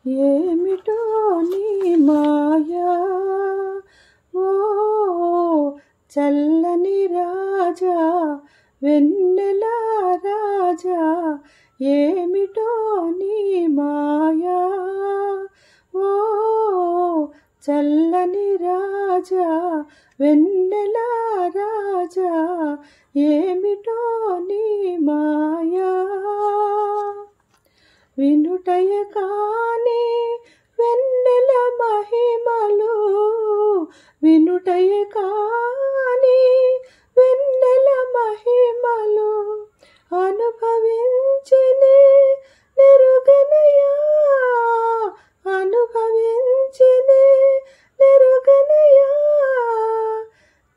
ఏమిటో నీ మాయా ఓ చల్లని రాజా వెన్నెల రాజా ఏమిటో నీ మాయా ఓ చల్లని రాజా వెన్నెల రాజా ఏమిటో నీ మాయా వినుటయ కాని వెన్నెల మహిమలు వినుటయ కాని వెన్నెల మహిమలు అనుభవించినే నెరుగనయా అనుభవించినే నెరుగనయా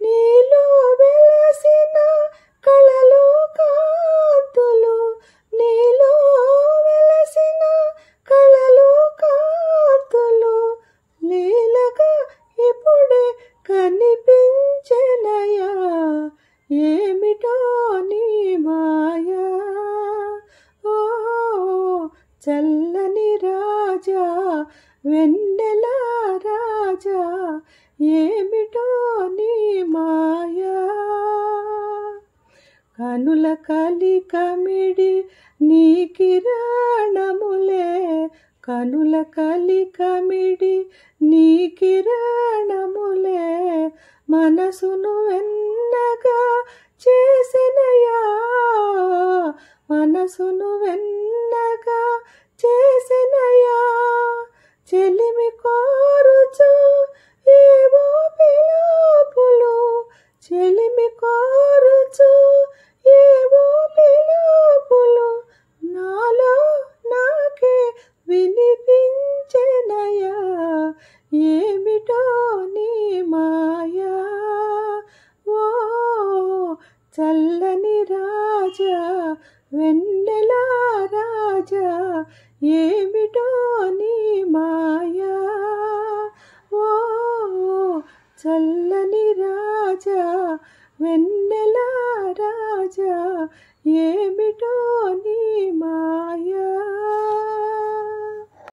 నీలో వెలసిన కళలు కాంతులు నీలో వెలసిన కళలు కాంతులు లీలగా ఇప్పుడే కనిపించెనయా ఏమిటో నీ మాయా ఓ చల్లని రాజా వెన్నెల రాజా ఏమిటో నీ మాయా కనుల కలికమిడి నీ కిరణములే కనుల కలికమిడి నీ కిరణములే మనసును వెన్నగా చేసెనయా మనసును వెన్నగా చేసెనయా చెలిమి కోరుచు ఏవో పిలుపులు చెలిమి కోరుచు ఏవో పిలుపులు నాలో నాకే వినిపించెనయా ఏమిటో నీ మాయా ఓ చల్లని రాజా వెన్నెల రాజా ఏమిటో నీ మాయా ఓ చల్లని రాజా వెన్నెల రాజా ఏమిటో నీ మాయా